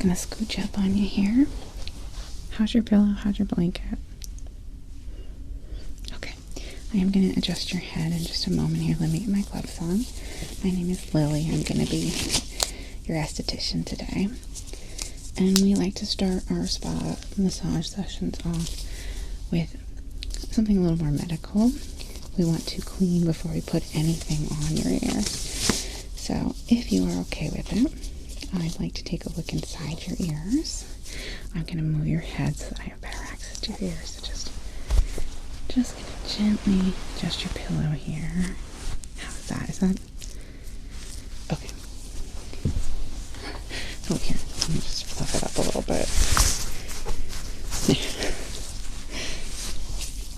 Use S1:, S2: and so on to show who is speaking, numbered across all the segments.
S1: gonna scooch up on you here. How's your pillow? How's your blanket? Okay, I am gonna adjust your head in just a moment here. Let me get my gloves on. My name is Lily. I'm gonna be your esthetician today. And we like to start our spa massage sessions off with something a little more medical. We want to clean before we put anything on your ear. So if you are okay with it, I'd like to take a look inside your ears. I'm going to move your head so that I have better access to your ears. So just going to gently adjust your pillow here. How's that? Is that okay? Oh, here. Let me just fluff it up a little bit.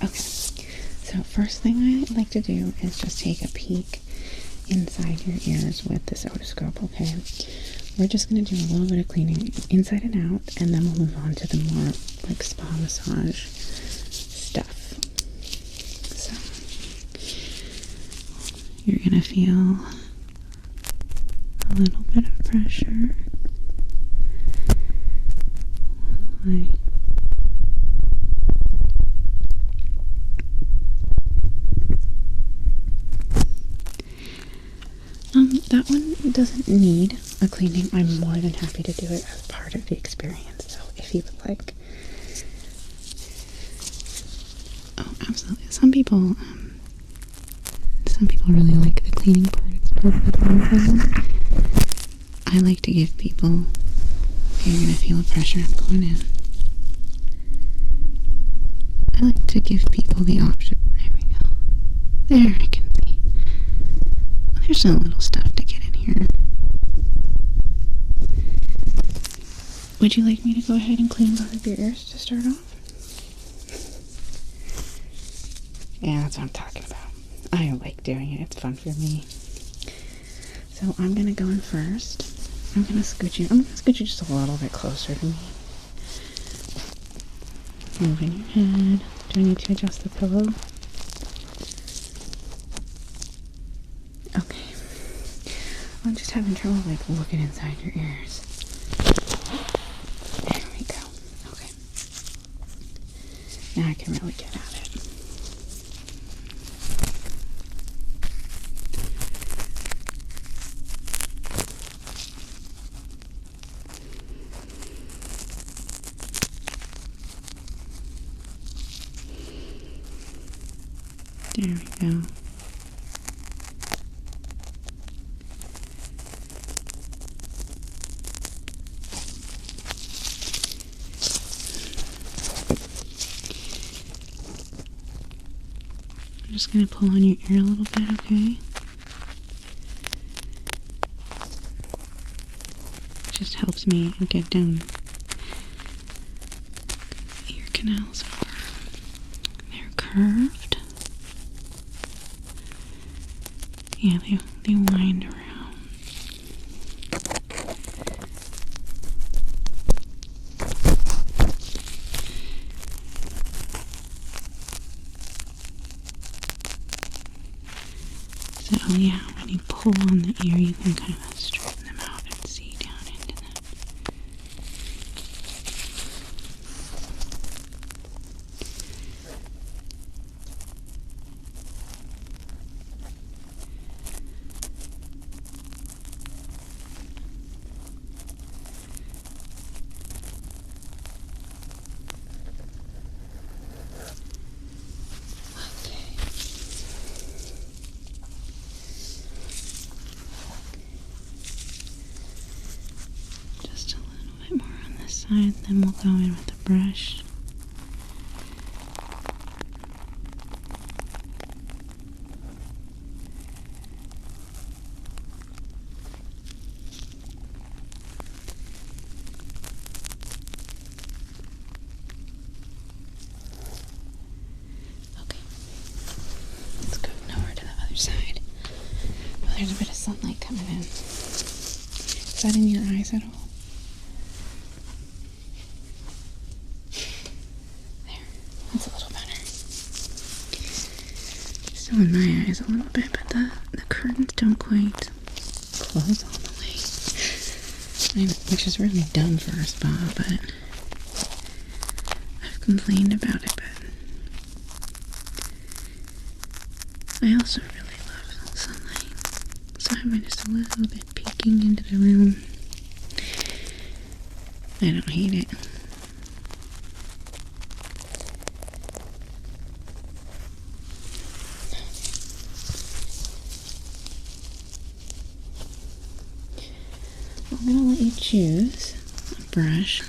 S1: Okay. So first thing I like to do is just take a peek inside your ears with this otoscope, okay? We're just going to do a little bit of cleaning inside and out, and then we'll move on to the more like spa massage stuff. So you're going to feel a little bit of pressure. That one doesn't need a cleaning. I'm more than happy to do it as part of the experience. So if you would like, oh, absolutely. Some people really like the cleaning part. It's perfectly fine for them. I like to give people. Okay, you're gonna feel the pressure. I'm going in. I like to give people the option. There we go. There, I can see. There's some little stuff to get in here. Would you like me to go ahead and clean both of your ears to start off? Yeah, that's what I'm talking about. I like doing it. It's fun for me. So I'm going to go in first. I'm going to scoot you just a little bit closer to me. Moving your head. Do I need to adjust the pillow? Okay. I'm just having trouble like looking inside your ears. There we go. Okay. Now I can really get at it. There we go. I'm just going to pull on your ear a little bit, okay? It just helps me get down. The ear canals they're curved. Yeah, they wind around. So yeah, when you pull on the ear, you can kind of straighten them out and see down into them. Side, then we'll go in with a brush. Okay, let's go over to the other side. Oh, there's a bit of sunlight coming in. Is that in your eyes at all? Still in my eyes a little bit, but the curtains don't quite close all the way. which is really dumb for a spa, but I've complained about it, but I also really love sunlight, so I'm just a little bit peeking into the room. I don't hate it. I'm going to let you choose a brush.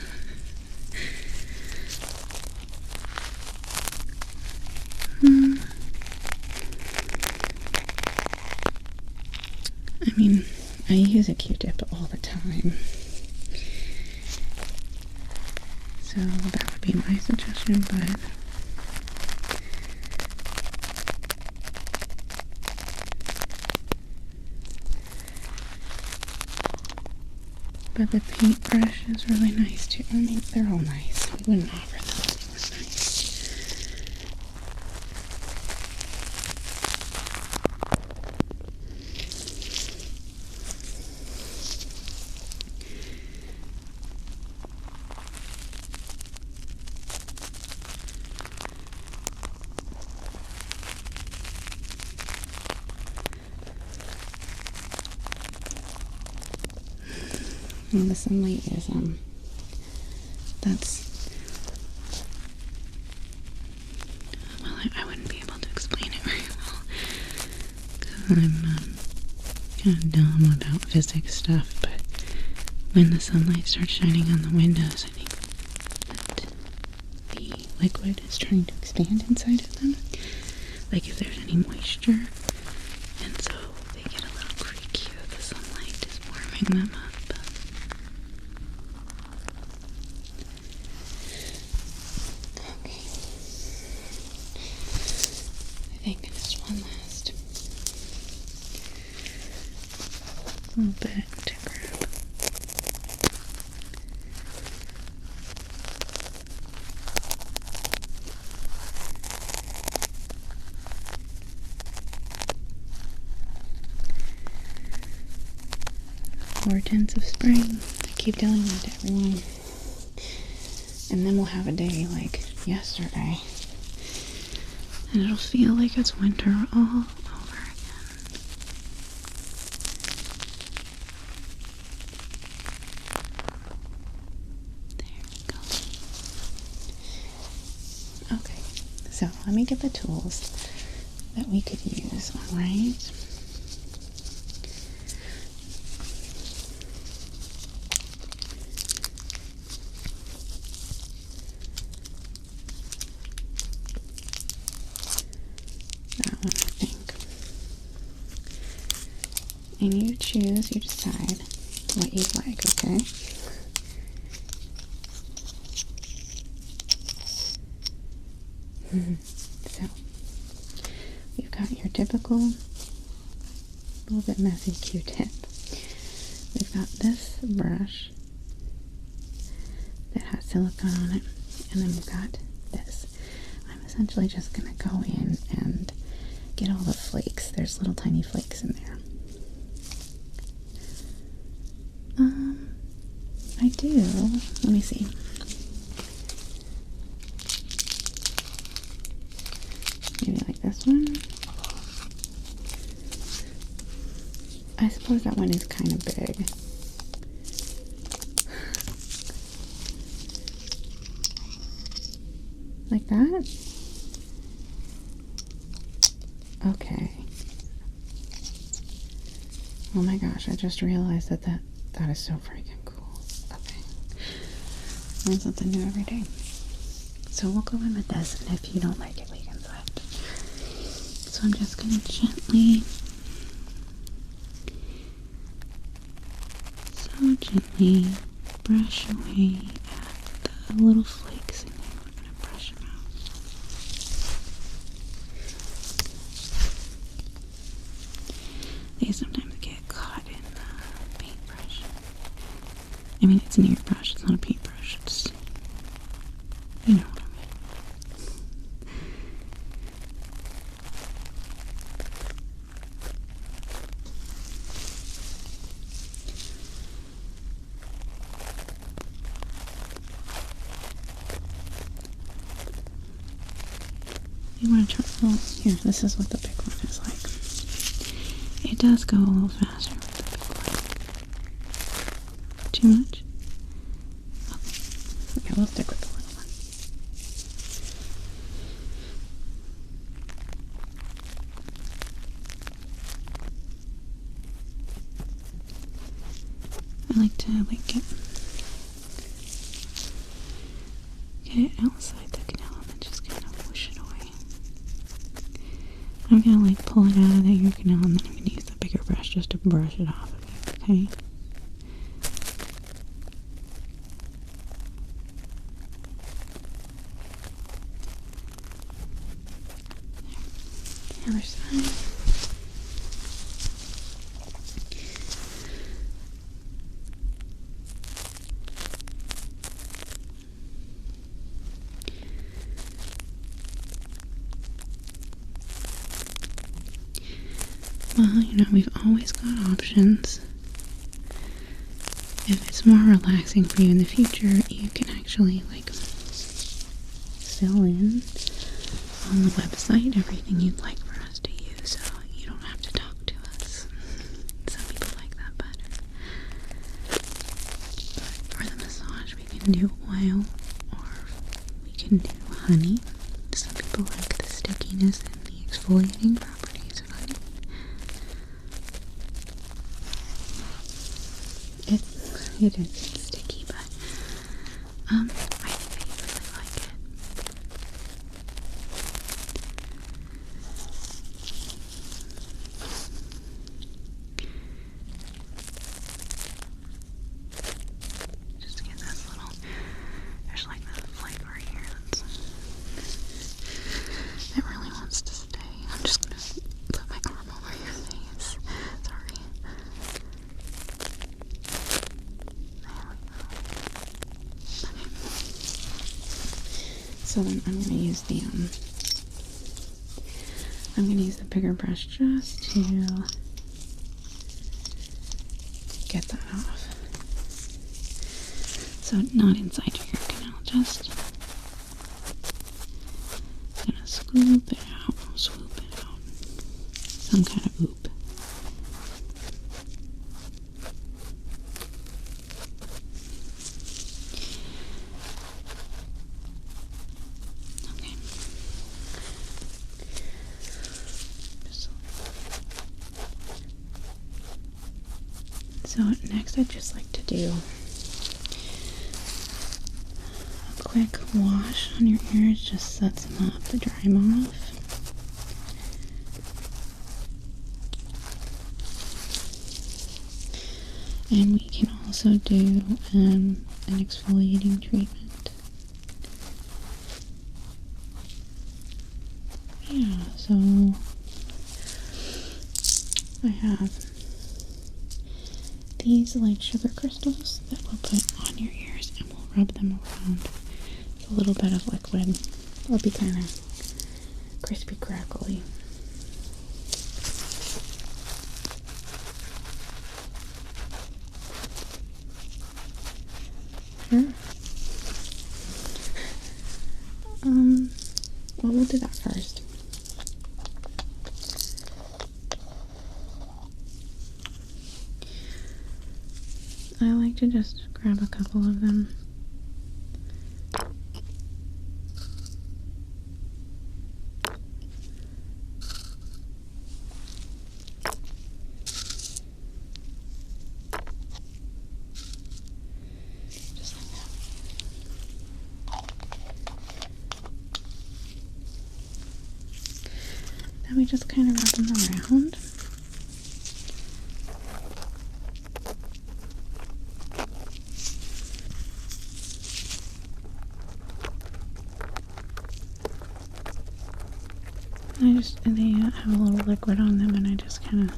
S1: I mean, I use a Q-tip all the time. So that would be my suggestion, but the paintbrush is really nice too. I mean, they're all nice. I wouldn't offer them if they weren't nice. And the sunlight is, that's, well, I wouldn't be able to explain it very well, because I'm, kind of dumb about physics stuff, but when the sunlight starts shining on the windows, I think that the liquid is trying to expand inside of them, like if there's any moisture, and so they get a little creaky that the sunlight is warming them up. I think just one last little bit to grab. Four tenths of spring. I keep telling that to everyone. And then we'll have a day like yesterday. And it'll feel like it's winter all over again. There we go. Okay, so let me get the tools that we could use, alright? And you choose, you decide what you'd like, okay? So, you've got your typical, little bit messy Q-tip. We've got this brush that has silicone on it, and then we've got this. I'm essentially just going to go in and get all the flakes. There's little tiny flakes in there. I do. Let me see. Maybe like this one. I suppose that one is kind of big. Like that? Okay. Oh my gosh, I just realized that is so freaking cool. Okay. Learn something new every day. So we'll go in with this, and if you don't like it, we can switch. So I'm just going to gently, brush away at the little flakes in there. We're going to brush them out. They sometimes get caught in the paintbrush. I mean, it's an ear brush, it's not a paintbrush. It's, you know what I mean. You want to try, well, here, this is what the big one is like. It does go a little faster with the big one. Too much? Okay, we'll stick with the little one. I like to, like, get it outside the canal and then just kind of push it away. I'm gonna, like, pull it out of the ear canal and then I'm gonna use the bigger brush just to brush it off of you, okay? The other side. Well, you know, we've always got options. If it's more relaxing for you in the future, you can actually, like, fill in on the website everything you'd like for us to use, so you don't have to talk to us. Some people like that better. But for the massage, we can do oil, or we can do honey. Some people like the stickiness and the exfoliating properties of honey. It is sticky, but I think that you really like it. Just to get this little, there's like this flavor here that really wants to stay. I'm just gonna put my arm over your face. Sorry. So then I'm gonna use the bigger brush just to get that off. So not inside your ear canal, just gonna swoop it out, some kind of oop. So next I'd just like to do a quick wash on your ears, just sets them up to dry them off. And we can also do an exfoliating treatment. Yeah, so I have these light sugar crystals that we'll put on your ears and we'll rub them around with a little bit of liquid. It'll be kind of crispy crackly. Sure. Well, we'll do that first. I like to just grab a couple of them. Just like that. Then we just kind of rub them around. They have a little liquid on them, and I just kind of,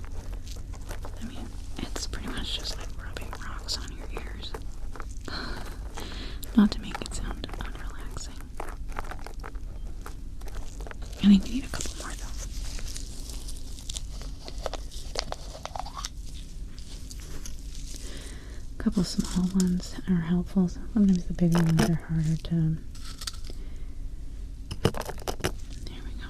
S1: I mean, it's pretty much just like rubbing rocks on your ears. Not to make it sound unrelaxing. I think we need a couple more though. A couple small ones are helpful. Sometimes the bigger ones are harder to. There we go.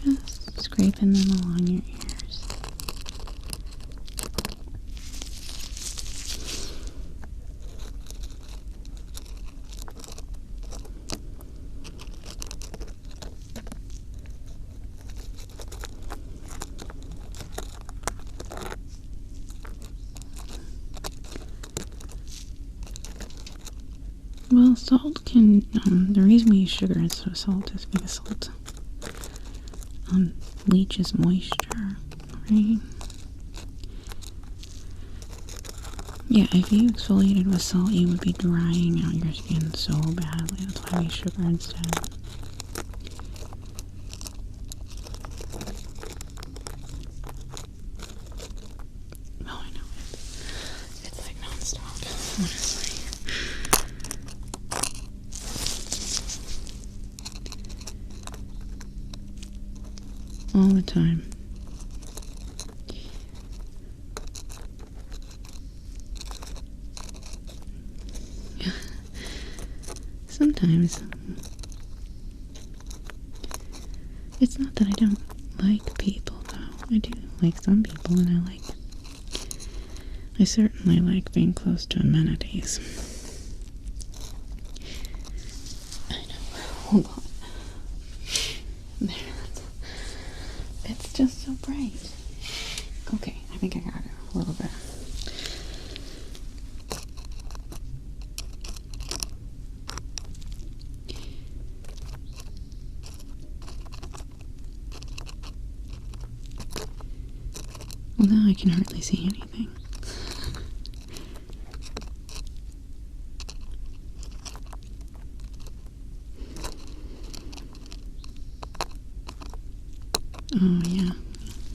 S1: just scraping them along your ears. Well, salt can, the reason we use sugar instead of salt is because salt leaches moisture, right? Yeah, if you exfoliated with salt, you would be drying out your skin so badly. That's why we use sugar instead. Oh, I know. It's like nonstop, honestly. All the time. Sometimes it's not that I don't like people, though. I do like some people, and I certainly like being close to amenities. I know. Hold on. There. It's just so bright. Okay, I think I got it a little bit. Well, now I can hardly see anything. Oh, yeah.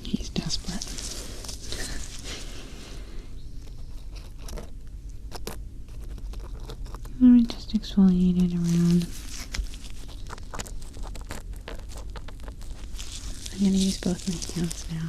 S1: He's desperate. Let me just exfoliate it around. I'm going to use both my hands now.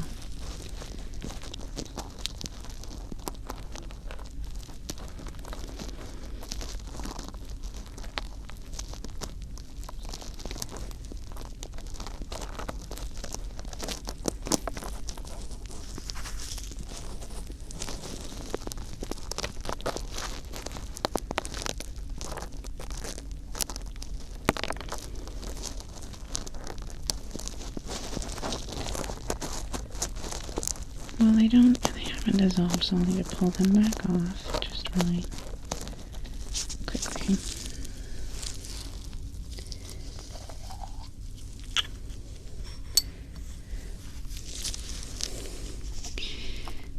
S1: Well, they haven't dissolved, so I'll need to pull them back off just really quickly.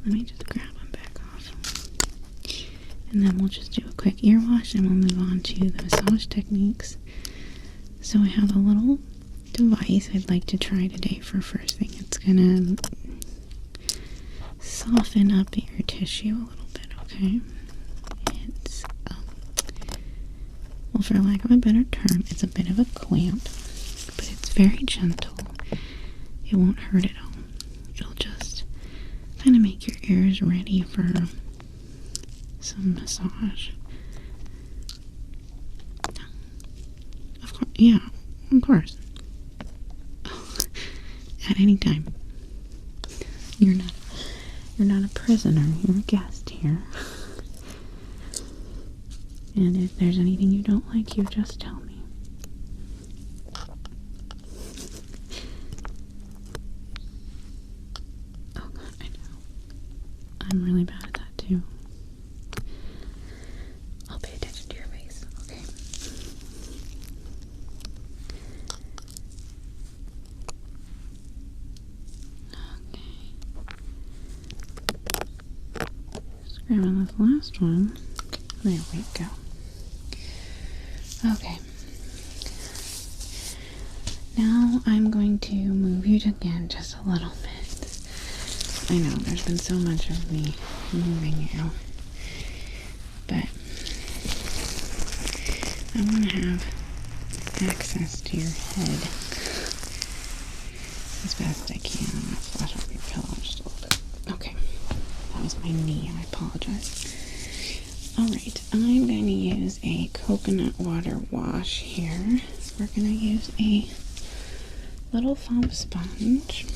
S1: Let me just grab them back off. And then we'll just do a quick ear wash and we'll move on to the massage techniques. So I have a little device I'd like to try today for first thing. It's gonna soften up your tissue a little bit, okay? It's, well, for lack of a better term, it's a bit of a clamp, but it's very gentle. It won't hurt at all. It'll just kind of make your ears ready for some massage. Of course, yeah, of course. At any time. You're not a prisoner, you're a guest here. And if there's anything you don't like, you just tell me. Oh God, I know. I'm really bad at that too. I'll pay attention to your face, okay? Grabbing this last one. There we go. Okay. Now I'm going to move you again just a little bit. I know there's been so much of me moving you, but I want to have access to your head as best I can. I'm going to flush up your pillow just a little bit. Okay. That was my knee, I apologize. Alright, I'm going to use a coconut water wash here. We're going to use a little foam sponge,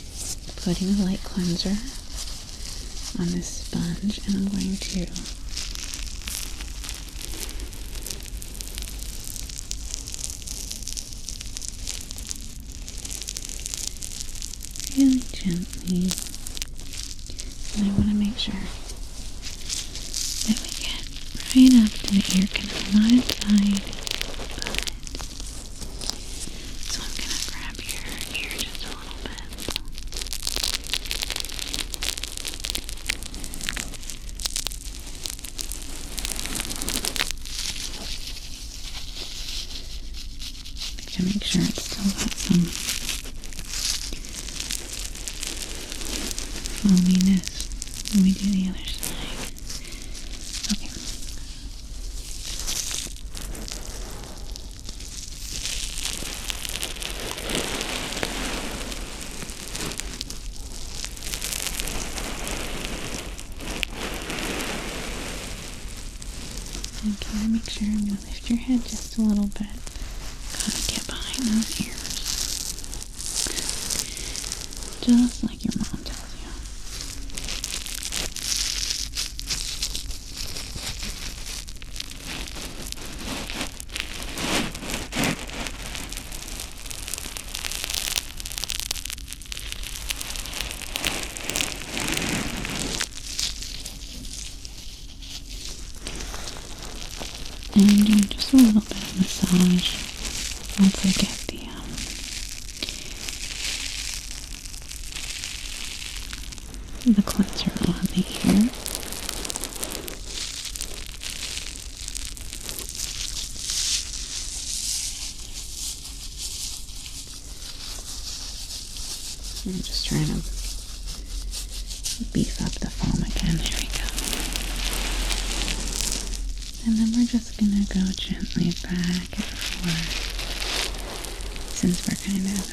S1: putting a light cleanser on this sponge, and I'm going to really gently, and I want to make sure that we get right up to the ear canal, not inside, but so I'm going to grab your ear just a little bit. To make sure it's still got some foaminess when we do the other side. Okay. Okay, make sure I'm going to lift your head just a little bit. Gotta get behind those ears. Just like your mom tells you. And I'm doing just a little bit of massage once I get the cleanser on the ear. I'm just trying to beef up the foam again. There we go. And then we're just going to go gently back and forth, since we're kind of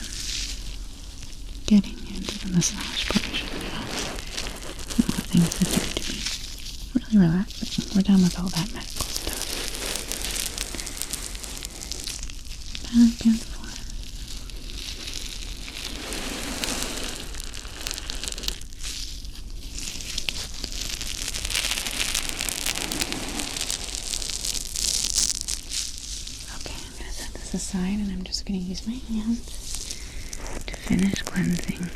S1: getting into the massage portion now. All the things that are to be really relaxing. We're done with all that medical stuff. Back and forth. Aside, and I'm just going to use my hands to finish cleansing.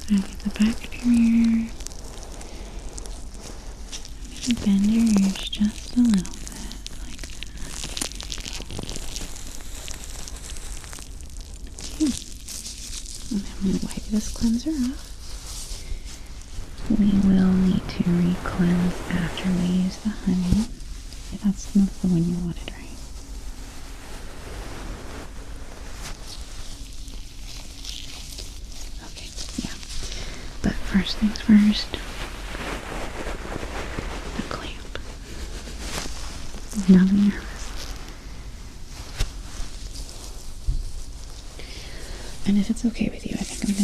S1: Now get the back of your ear. Maybe bend your ears just a little bit, like that. Okay. And I'm going to wipe this cleanser off. We will need to re-cleanse after we use the honey. That's the one you wanted, right? But first things first, the clamp. Now be nervous. And if it's okay with you, I think I'm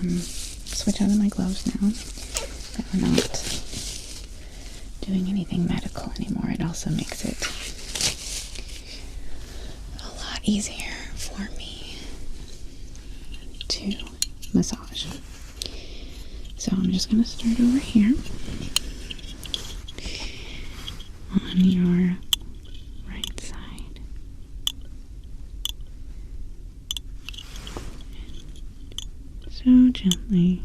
S1: gonna switch out of my gloves now. That we're not doing anything medical anymore. It also makes it a lot easier for me to massage. So I'm just going to start over here on your right side. So gently.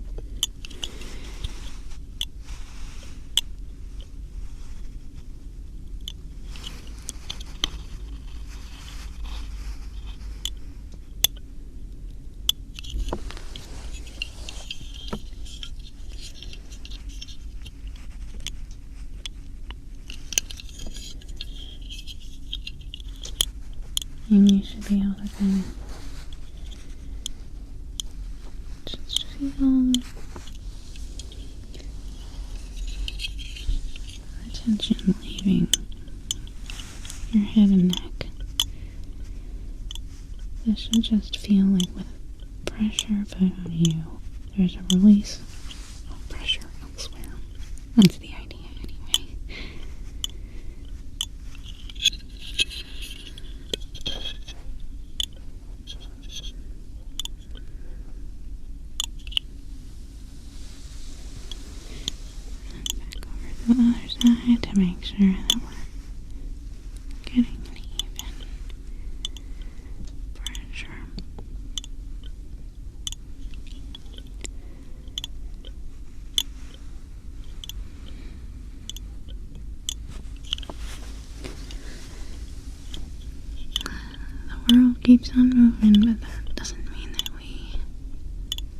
S1: And you should be able to kind of just feel the tension leaving your head and neck. This should just feel like with pressure put on you, there's a release of pressure elsewhere. That's the idea anyway. And back over to the other side to make sure that we're getting an even pressure. The world keeps on moving, but that doesn't mean that we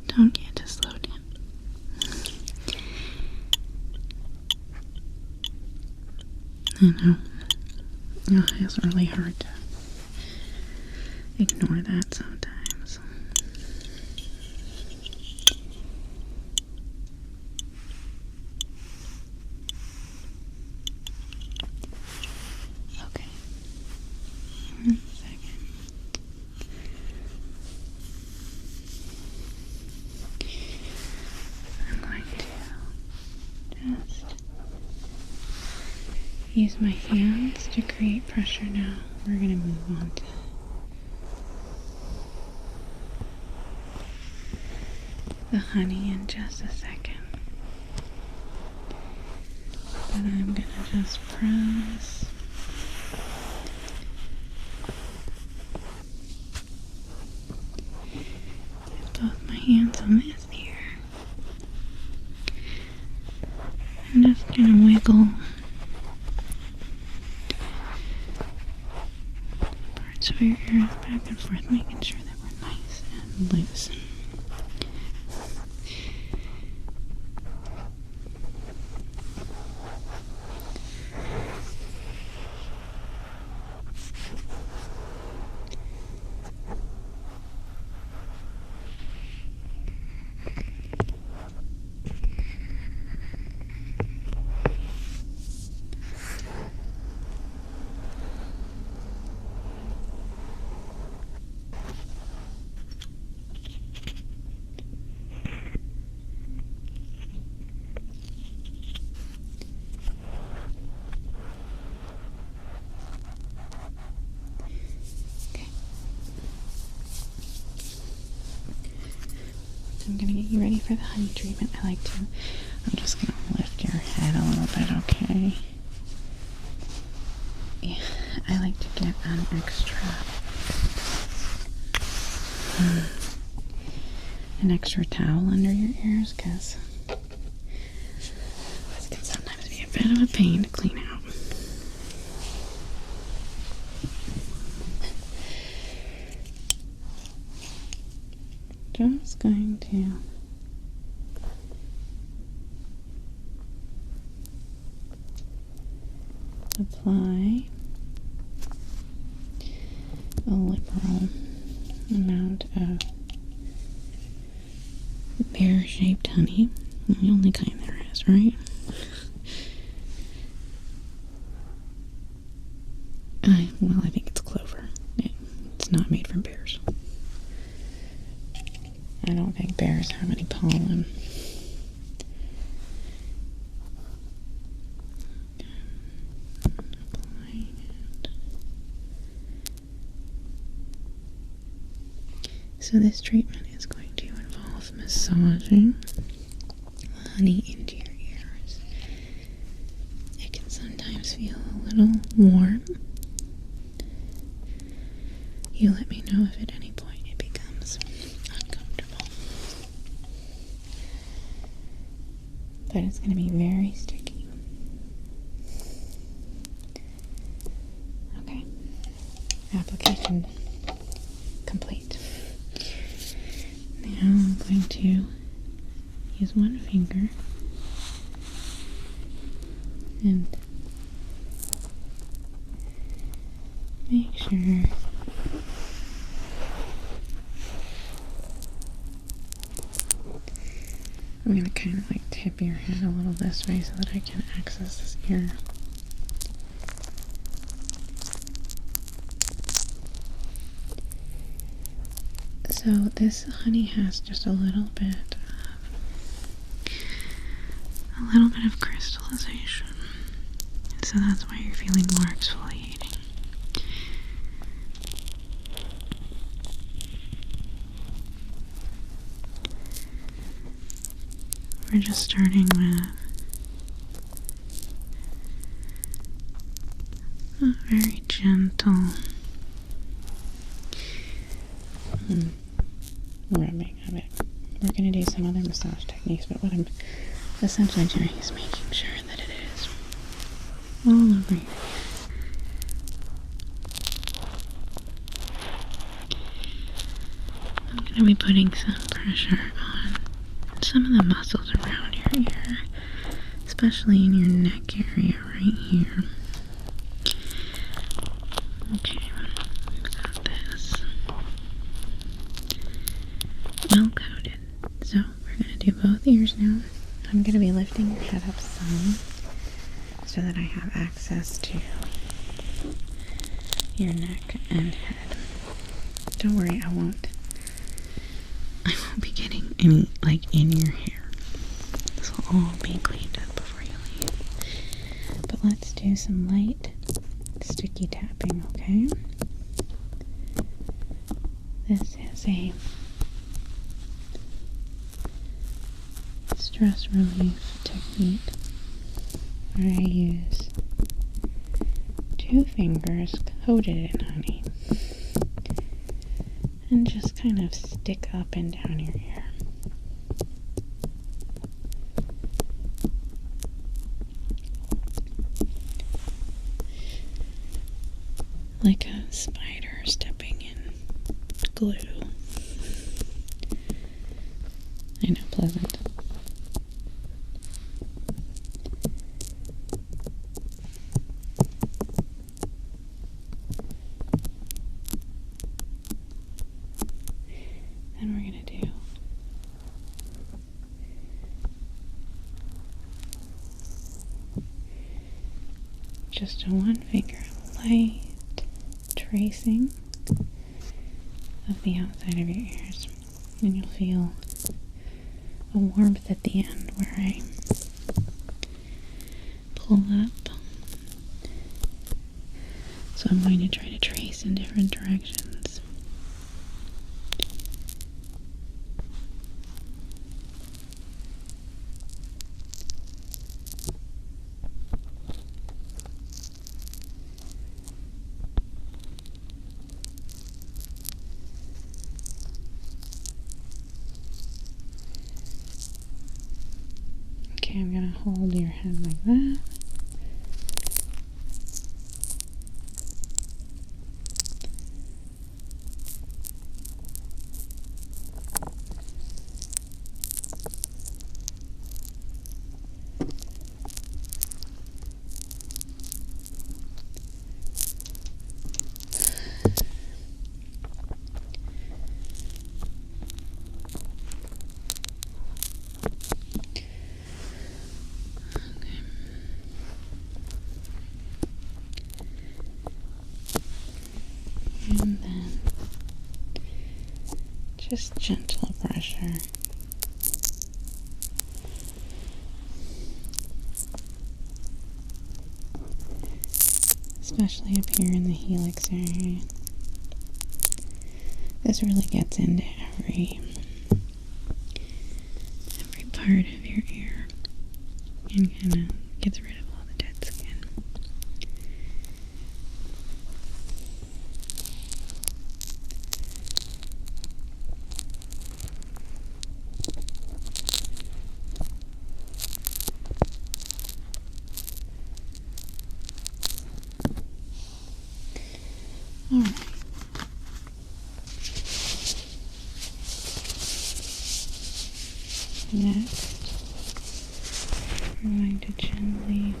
S1: don't get to slow down. I know. Oh, it's really hard to ignore that sometimes. Okay. 1 second. I'm going to just use my hands to create pressure now. We're going to move on to the honey in just a second. But I'm going to just press. Both my hands on this ear. And just going to wiggle parts of your ears back and forth, making sure that we're nice and loose. I'm going to get you ready for the honey treatment. I'm just going to lift your head a little bit, okay? Yeah, I like to get an extra towel under your ears, because this can sometimes be a bit of a pain to clean out. Just going to apply a liberal amount of pear-shaped honey. The only kind there is, right? I think it's clover. It's not made from pears. I don't think bears have any pollen. So this treatment is going to involve massaging honey into your ears. It can sometimes feel a little warm. You let me know if at any point it becomes uncomfortable. But it's going to be very sticky. Okay. Application complete. Now I'm going to use one finger and make sure I'm going to kind of like tip your head a little this way so that I can access this ear. So this honey has just a little bit of crystallization. So that's why you're feeling more exfoliating. We're just starting with a very gentle rubbing of it. We're going to do some other massage techniques, but what I'm essentially doing is making sure that it is all over your ear. I'm going to be putting some pressure on some of the muscles around your ear, especially in your neck area right here. Okay, we've got this well coated. So we're going to do both ears now. I'm going to be lifting your head up some so that I have access to your neck and head. Don't worry, I won't be getting any like in your hair. This will all be cleaned up before you leave. But let's do some light sticky tapping, okay? This is a stress relief technique where I use 2 fingers coated in honey and just kind of stick up and down your ear. Like a spider stepping in glue. I know, pleasant. Then we're going to do just a 1 finger light tracing of the outside of your ears, and you'll feel a warmth at the end where I pull up. So I'm going to try to trace in different directions. Okay, I'm going to hold your head like that. And then just gentle pressure. Especially up here in the helix area. This really gets into every part of your ear and kind of gets rid of all the dead skin. Alright. Next, we're going to gently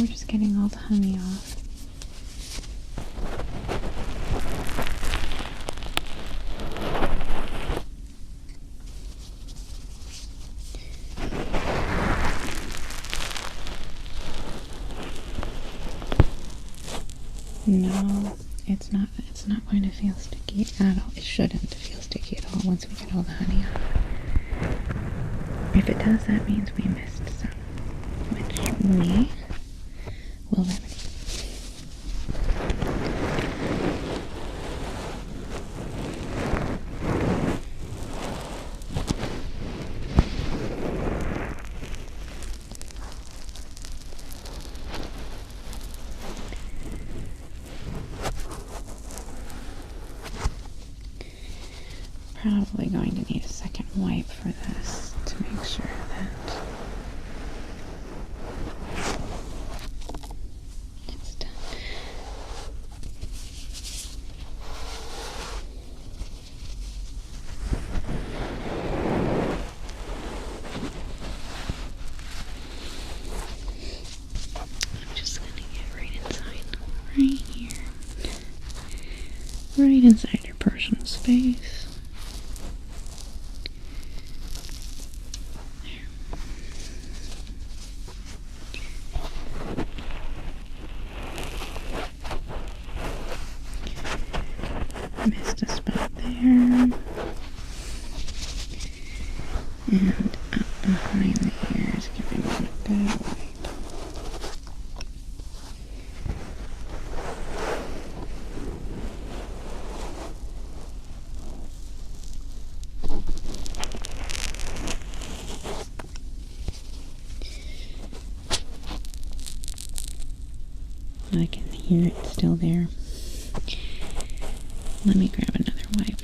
S1: we're just getting all the honey off. No, it's not going to feel sticky at all. It shouldn't feel sticky at all once we get all the honey off. If it does, that means we missed some, which we will remedy. Probably going to need a second wipe for this to make sure that it's done. I'm just going to get right inside, right here, right inside your personal space. Missed a spot there, and up behind the ears, giving them a good wipe. I can hear it still there. Let me grab another wipe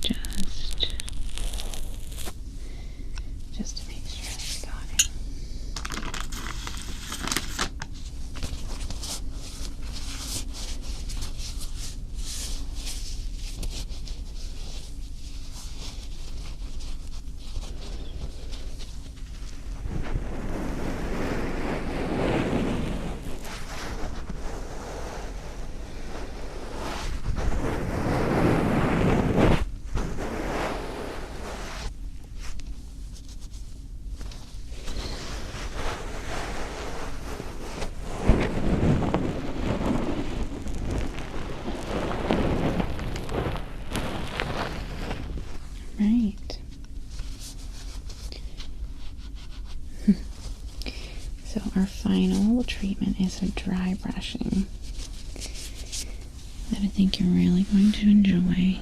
S1: just to make sure I got it. Right. So our final treatment is a dry brushing that I think you're really going to enjoy.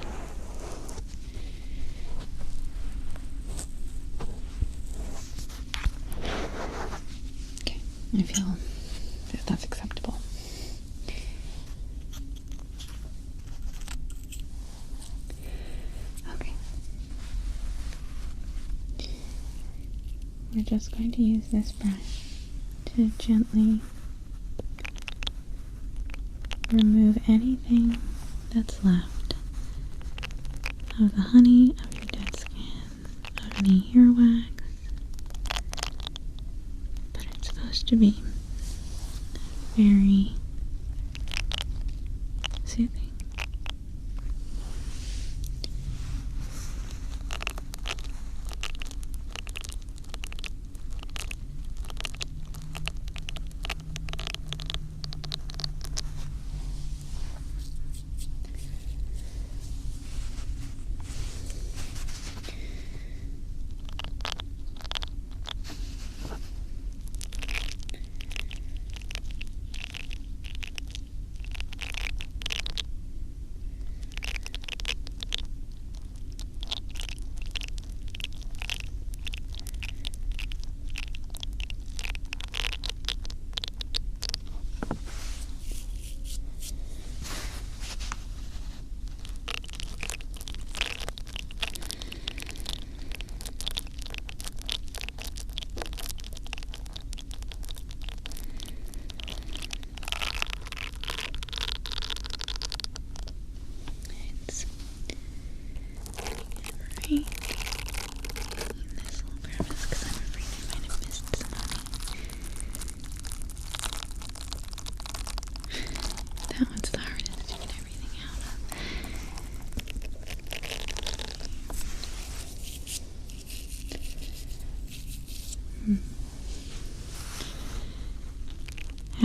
S1: Okay, I feel if that's acceptable. We're just going to use this brush to gently remove anything that's left of the honey, of your dead skin, of any earwax. But it's supposed to be very soothing.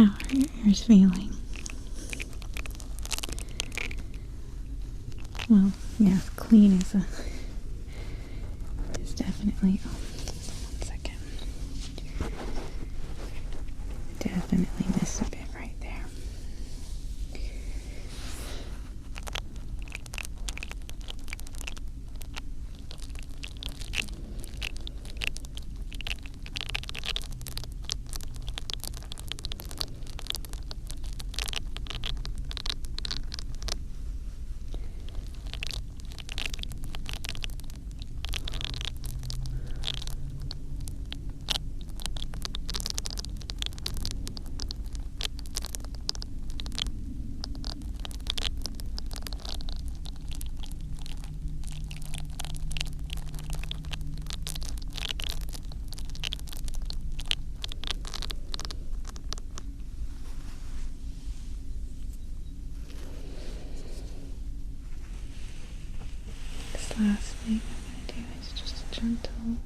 S1: How are your ears feeling? Well, yeah, clean is definitely, oh, 1 second. Definitely missed a bit right there. This last thing I'm going to do is just a gentle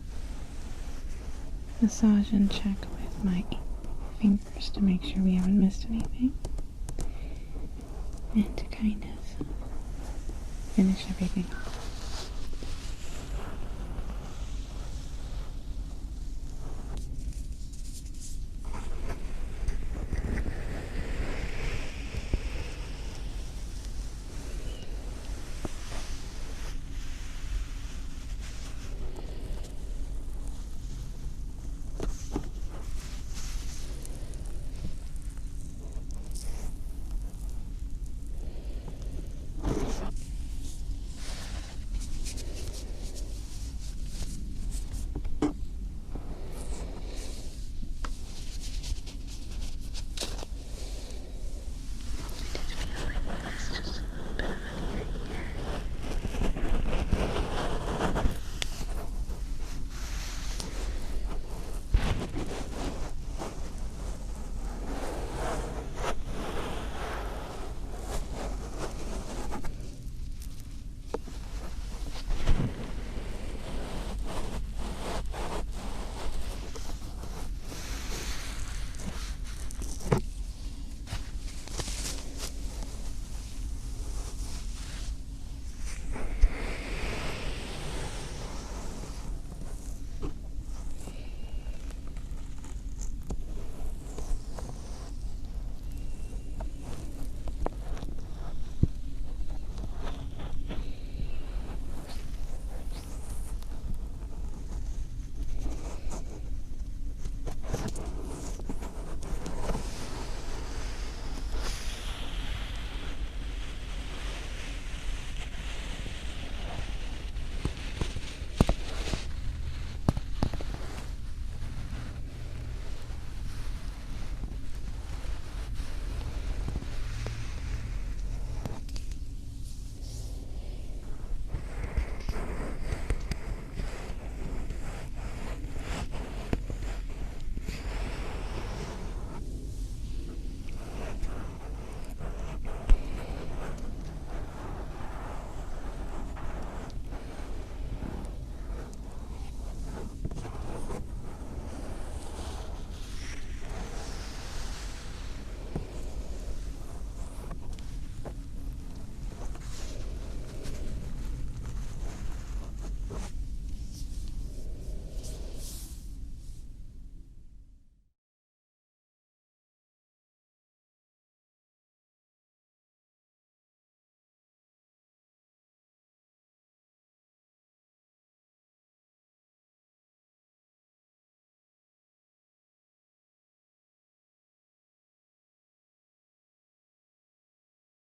S1: massage and check with my fingers to make sure we haven't missed anything. And to kind of finish everything off.